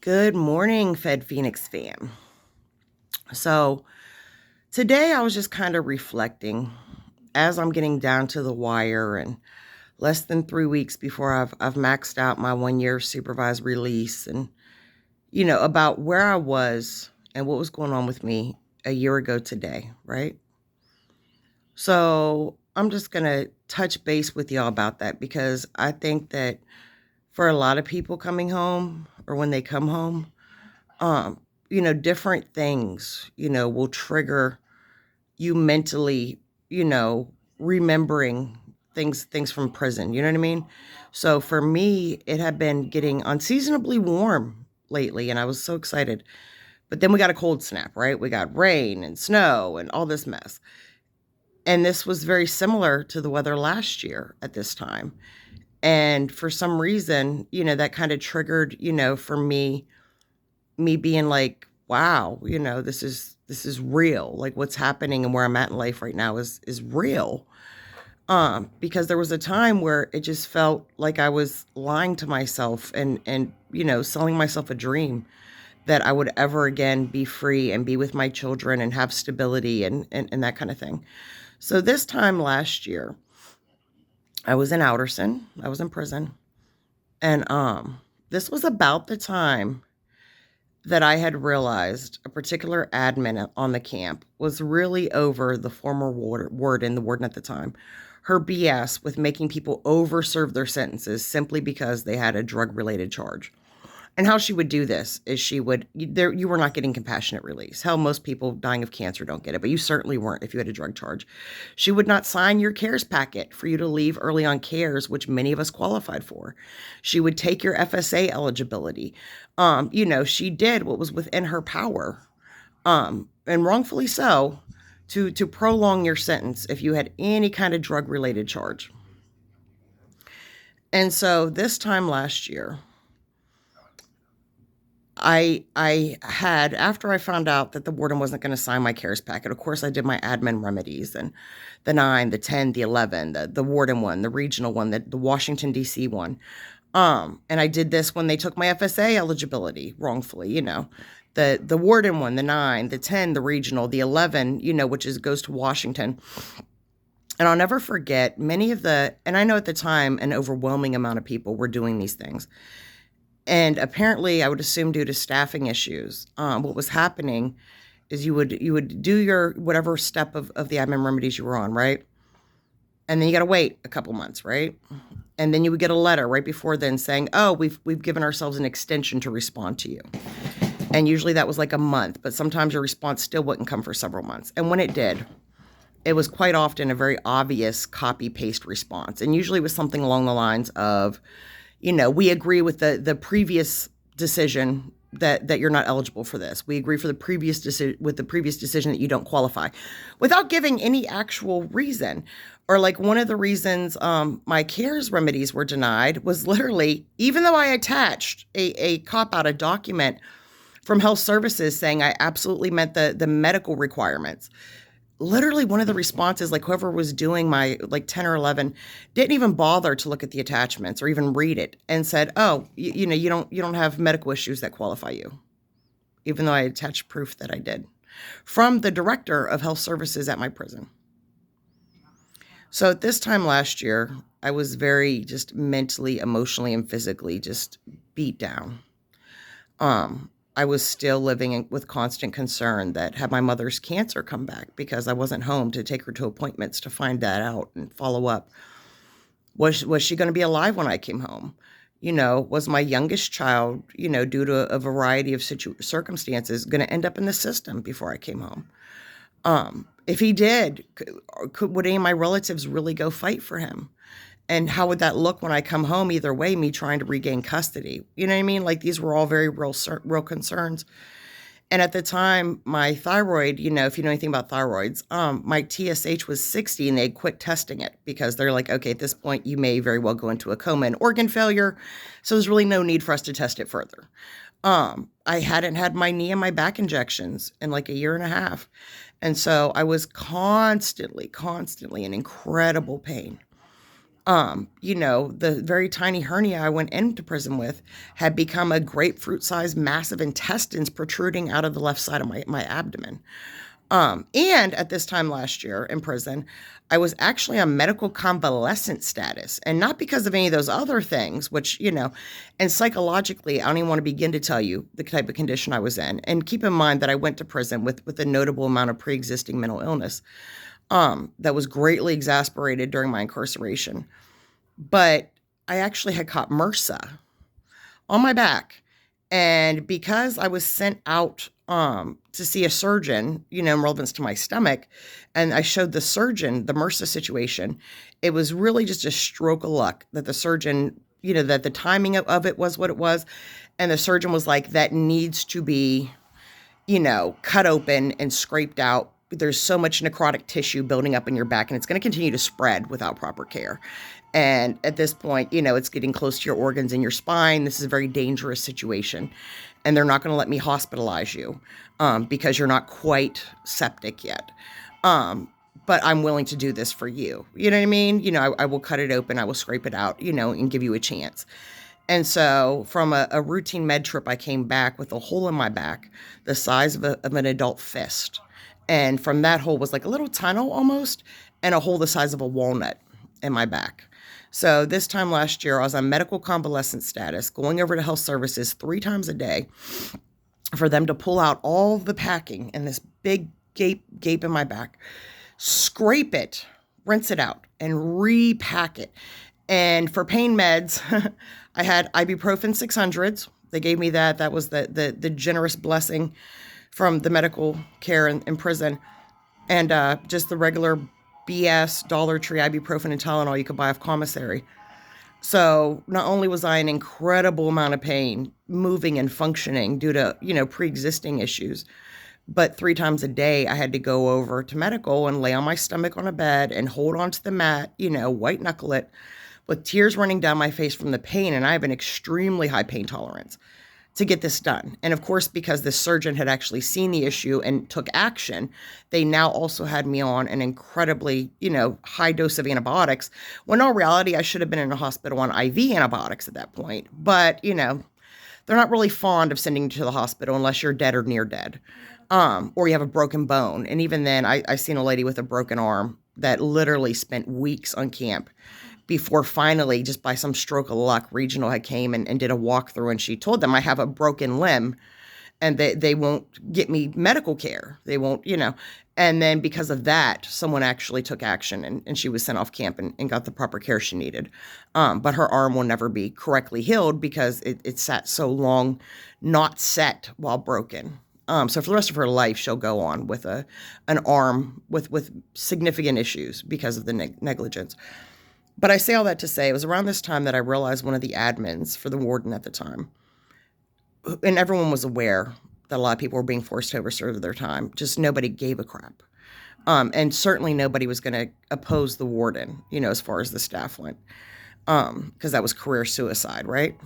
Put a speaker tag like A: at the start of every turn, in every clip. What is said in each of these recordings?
A: Good morning, FedPhoenix fam. So today I was just kind of reflecting as I'm getting down to the wire and less than 3 weeks before I've maxed out my 1 year supervised release, and about where I was and what was going on with me a year ago today, right? So I'm just gonna touch base with y'all about that because I think that for a lot of people coming home or when they come home, um, different things, will trigger you mentally, you know, remembering things from prison. You know what I mean? So for me, it had been getting unseasonably warm lately, and I was so excited. But then we got a cold snap, right? We got rain and snow and all this mess. And this was very similar to the weather last year at this time. And for some reason, that kind of triggered, for me being like, wow, this is real. Like what's happening and where I'm at in life right now is real. Because there was a time where it just felt like I was lying to myself and selling myself a dream that I would ever again be free and be with my children and have stability and that kind of thing. So this time last year, I was in Outerson. I was in prison. And this was about the time that I had realized a particular admin on the camp was really over the former warden, the warden at the time, her BS with making people overserve their sentences simply because they had a drug-related charge. And how she would do this is you were not getting compassionate release. Hell, most people dying of cancer don't get it, but you certainly weren't if you had a drug charge. She would not sign your CARES packet for you to leave early on CARES, which many of us qualified for. She would take your FSA eligibility. She did what was within her power, and wrongfully so, to prolong your sentence if you had any kind of drug-related charge. And so this time last year, I had, after I found out that the warden wasn't going to sign my CARES packet, of course I did my admin remedies and the 9, the 10, the 11, the warden one, the regional one, the Washington D.C. one. And I did this when they took my FSA eligibility wrongfully, the warden one, the 9, the 10, the regional, the 11, which goes to Washington. And I'll never forget and I know at the time an overwhelming amount of people were doing these things. And apparently, I would assume due to staffing issues, what was happening is you would do your whatever step of the admin remedies you were on, right? And then you got to wait a couple months, right? And then you would get a letter right before then saying, "Oh, we've given ourselves an extension to respond to you." And usually that was like a month, but sometimes your response still wouldn't come for several months. And when it did, it was quite often a very obvious copy paste response, and usually it was something along the lines of, we agree with the previous decision that you're not eligible for this. We agree for the previous decision that you don't qualify, without giving any actual reason. Or like one of the reasons my CARES remedies were denied was literally, even though I attached a cop-out, a document from health services saying I absolutely met the medical requirements. Literally one of the responses, like whoever was doing my like 10 or 11 didn't even bother to look at the attachments or even read it, and said, "Oh, you don't have medical issues that qualify you," even though I attached proof that I did from the director of health services at my prison. So at this time last year, I was very just mentally, emotionally, and physically just beat down. I was still living with constant concern that had my mother's cancer come back, because I wasn't home to take her to appointments to find that out and follow up. Was she going to be alive when I came home? Was my youngest child, due to a variety of circumstances, going to end up in the system before I came home? If he did, would any of my relatives really go fight for him? And how would that look when I come home? Either way, me trying to regain custody. You know what I mean? Like these were all very real concerns. And at the time, my thyroid, if you know anything about thyroids, my TSH was 60, and they quit testing it because they're like, okay, at this point, you may very well go into a coma and organ failure. So there's really no need for us to test it further. I hadn't had my knee and my back injections in like a year and a half. And so I was constantly in incredible pain. The very tiny hernia I went into prison with had become a grapefruit-sized massive intestines protruding out of the left side of my abdomen. And at this time last year in prison, I was actually on medical convalescent status, and not because of any of those other things, which, and psychologically, I don't even want to begin to tell you the type of condition I was in. And keep in mind that I went to prison with a notable amount of pre-existing mental illness, that was greatly exasperated during my incarceration. But I actually had caught MRSA on my back. And because I was sent out to see a surgeon, in relevance to my stomach, and I showed the surgeon the MRSA situation, it was really just a stroke of luck that the surgeon, that the timing of it was what it was. And the surgeon was like, that needs to be, cut open and scraped out. There's so much necrotic tissue building up in your back, and it's going to continue to spread without proper care. And at this point, it's getting close to your organs in your spine. This is a very dangerous situation. And they're not going to let me hospitalize you because you're not quite septic yet. But I'm willing to do this for you. You know what I mean? I will cut it open. I will scrape it out, and give you a chance. And so from a routine med trip, I came back with a hole in my back the size of an adult fist. And from that hole was like a little tunnel almost, and a hole the size of a walnut in my back. So this time last year, I was on medical convalescent status, going over to health services 3 times a day for them to pull out all the packing and this big gape in my back, scrape it, rinse it out, and repack it. And for pain meds, I had ibuprofen 600s. They gave me that. That was the generous blessing from the medical care in prison. And just the regular BS Dollar Tree ibuprofen and Tylenol you could buy off commissary. So not only was I in incredible amount of pain, moving and functioning due to, pre-existing issues, but 3 times a day I had to go over to medical and lay on my stomach on a bed and hold onto the mat, white knuckle it, with tears running down my face from the pain. And I have an extremely high pain tolerance to get this done. And of course, because the surgeon had actually seen the issue and took action, they now also had me on an incredibly, high dose of antibiotics, when in all reality, I should have been in a hospital on IV antibiotics at that point. But, they're not really fond of sending you to the hospital unless you're dead or near dead, or you have a broken bone. And even then, I seen a lady with a broken arm that literally spent weeks on camp before finally, just by some stroke of luck, regional had came and did a walkthrough, and she told them I have a broken limb and they won't get me medical care. They won't, and then because of that, someone actually took action and she was sent off camp and got the proper care she needed. But her arm will never be correctly healed because it sat so long, not set while broken. So for the rest of her life, she'll go on with an arm with significant issues because of the negligence. But I say all that to say, it was around this time that I realized one of the admins for the warden at the time, and everyone was aware that a lot of people were being forced to overserve their time. Just nobody gave a crap. And certainly nobody was going to oppose the warden, as far as the staff went, because that was career suicide, right?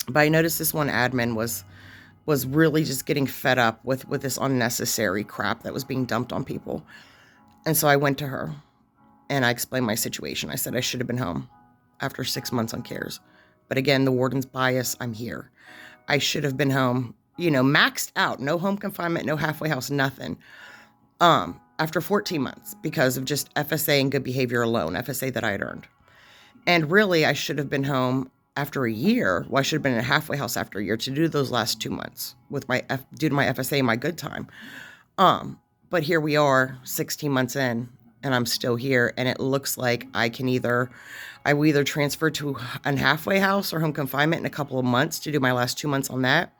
A: But I noticed this one admin was really just getting fed up with this unnecessary crap that was being dumped on people. And so I went to her. And I explained my situation. I said I should have been home after 6 months on cares. But again, the warden's bias, I'm here. I should have been home, maxed out, no home confinement, no halfway house, nothing. After 14 months because of just FSA and good behavior alone, FSA that I had earned. And really, I should have been home after a year. Well, I should have been in a halfway house after a year to do those last 2 months due to my FSA and my good time. But here we are, 16 months in, and I'm still here, and it looks like I will either transfer to a halfway house or home confinement in a couple of months to do my last 2 months on that.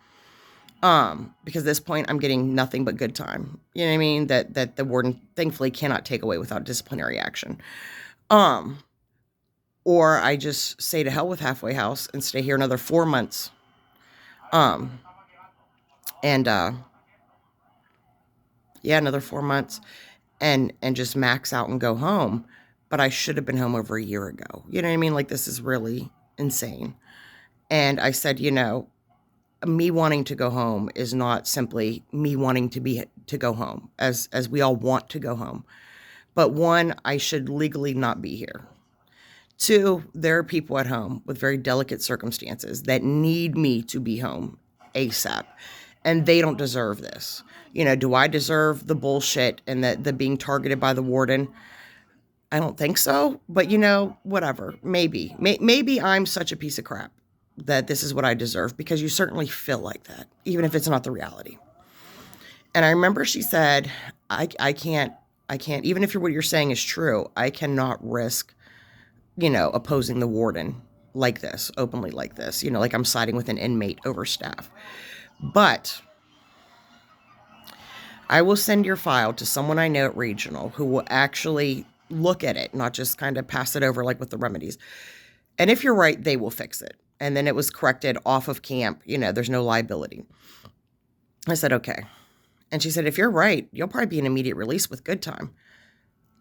A: Because at this point I'm getting nothing but good time. You know what I mean? That the warden thankfully cannot take away without disciplinary action. Or I just say to hell with halfway house and stay here another 4 months. Another 4 months. And just max out and go home. But I should have been home over a year ago. You know what I mean? Like, this is really insane. And I said, me wanting to go home is not simply me wanting to go home, as we all want to go home. But one, I should legally not be here. Two, there are people at home with very delicate circumstances that need me to be home ASAP, and they don't deserve this. Do I deserve the bullshit and the being targeted by the warden? I don't think so, but whatever. Maybe I'm such a piece of crap that this is what I deserve, because you certainly feel like that, even if it's not the reality. And I remember she said, I can't, even if what you're saying is true, I cannot risk, opposing the warden like this, openly like this, like I'm siding with an inmate over staff. But I will send your file to someone I know at regional who will actually look at it, not just kind of pass it over like with the remedies. And if you're right, they will fix it. And then it was corrected off of camp. There's no liability. I said, okay. And she said, if you're right, you'll probably be an immediate release with good time.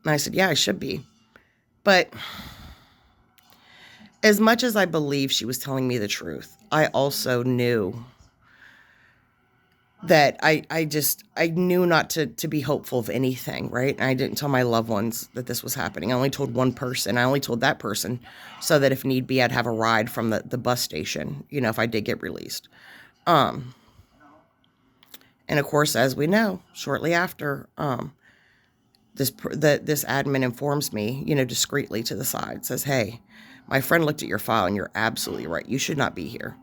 A: And I said, yeah, I should be. But as much as I believe she was telling me the truth, I also knew that I knew not to be hopeful of anything, right? And I didn't tell my loved ones that this was happening. I only told one person. I only told that person so that if need be, I'd have a ride from the bus station, if I did get released. And of course, as we know, shortly after, this admin informs me, discreetly to the side, says, hey, my friend looked at your file and you're absolutely right. You should not be here.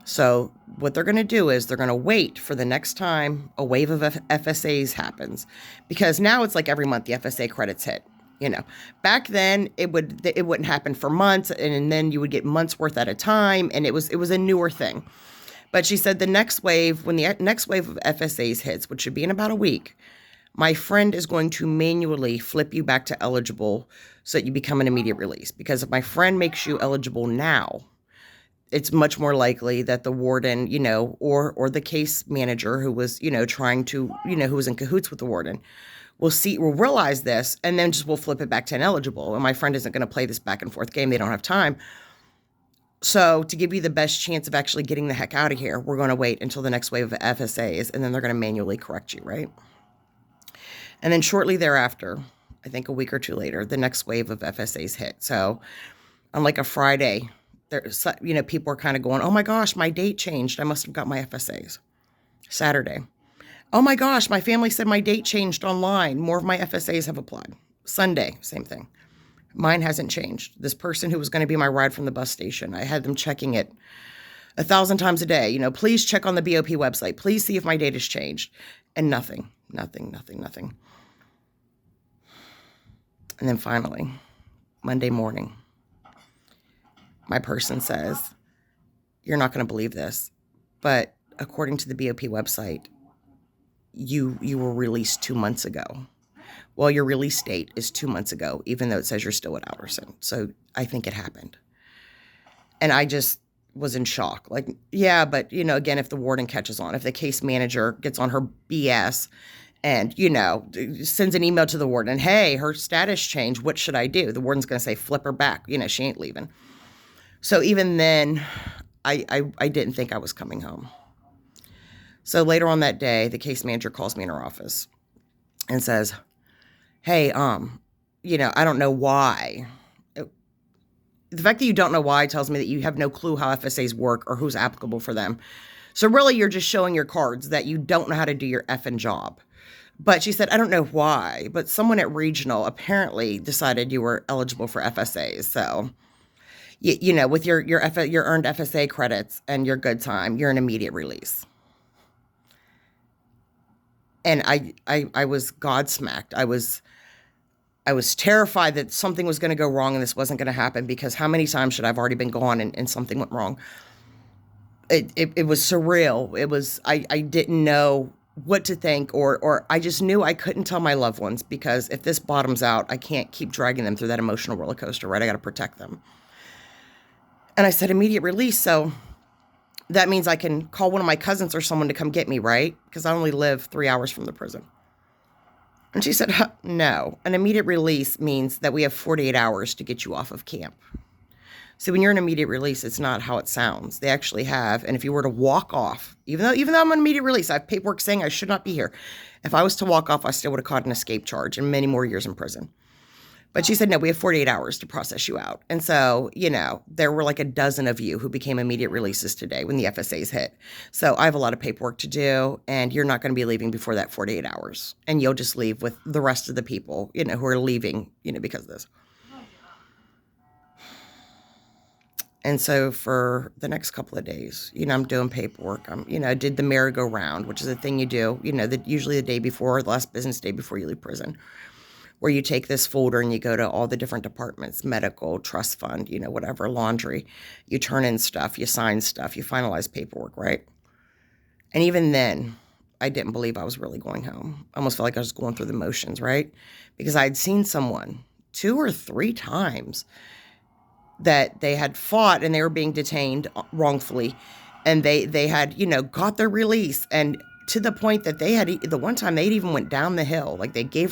A: So what they're going to do is they're going to wait for the next time a wave of FSAs happens, because now it's like every month the FSA credits hit. Back then it wouldn't happen for months, and then you would get months worth at a time, and it was a newer thing. But she said the next wave, when the next wave of FSAs hits, which should be in about a week, my friend is going to manually flip you back to eligible so that you become an immediate release. Because if my friend makes you eligible now, it's much more likely that the warden, or the case manager who was, trying to, who was in cahoots with the warden, will realize this, and then just will flip it back to ineligible. And my friend isn't going to play this back and forth game. They don't have time. So to give you the best chance of actually getting the heck out of here, we're going to wait until the next wave of FSAs, and then they're going to manually correct you, right? And then shortly thereafter, I think a week or two later, the next wave of FSAs hit. So on like a Friday, people are kind of going, oh my gosh, my date changed. I must have got my FSAs. Saturday, oh my gosh, my family said my date changed online. More of my FSAs have applied. Sunday, same thing. Mine hasn't changed. This person who was going to be my ride from the bus station, I had them checking it 1,000 times a day. Please check on the BOP website. Please see if my date has changed. And nothing. And then finally, Monday morning, my person says, you're not going to believe this, but according to the BOP website, you were released 2 months ago. Well, your release date is 2 months ago, even though it says you're still at Alderson. So I think it happened. And I just was in shock. Like, yeah, but, again, if the warden catches on, if the case manager gets on her BS and, sends an email to the warden, hey, her status changed, what should I do? The warden's going to say, flip her back. She ain't leaving. So even then, I didn't think I was coming home. So later on that day, the case manager calls me in her office and says, hey, I don't know why. The fact that you don't know why tells me that you have no clue how FSAs work or who's applicable for them. So really, you're just showing your cards that you don't know how to do your effing job. But she said, I don't know why, but someone at regional apparently decided you were eligible for FSAs. So, with your earned FSA credits and your good time, you're an immediate release. And I was godsmacked. I was terrified that something was going to go wrong and this wasn't going to happen, because how many times should I have already been gone and something went wrong? It was surreal. It was, I didn't know what to think, or I just knew I couldn't tell my loved ones, because if this bottoms out, I can't keep dragging them through that emotional roller coaster, right? I got to protect them. And I said immediate release. So that means I can call one of my cousins or someone to come get me, right? Because I only live 3 hours from the prison. And she said, no, an immediate release means that we have 48 hours to get you off of camp. So when you're an immediate release, it's not how it sounds. They actually have, and if you were to walk off, even though I'm an immediate release, I have paperwork saying I should not be here. If I was to walk off, I still would have caught an escape charge and many more years in prison. But she said, no, we have 48 hours to process you out. And so, there were like a dozen of you who became immediate releases today when the FSAs hit. So I have a lot of paperwork to do, and you're not going to be leaving before that 48 hours. And you'll just leave with the rest of the people, who are leaving, because of this. And so for the next couple of days, I'm doing paperwork. I did the merry-go-round, which is a thing you do, usually the day before, the last business day before you leave prison, where you take this folder and you go to all the different departments, medical, trust fund, whatever, laundry. You turn in stuff, you sign stuff, you finalize paperwork, right? And even then, I didn't believe I was really going home. I almost felt like I was going through the motions, right? Because I'd seen someone 2 or 3 times that they had fought and they were being detained wrongfully, and they had got their release, and to the point that they had the one time they even went down the hill, like they gave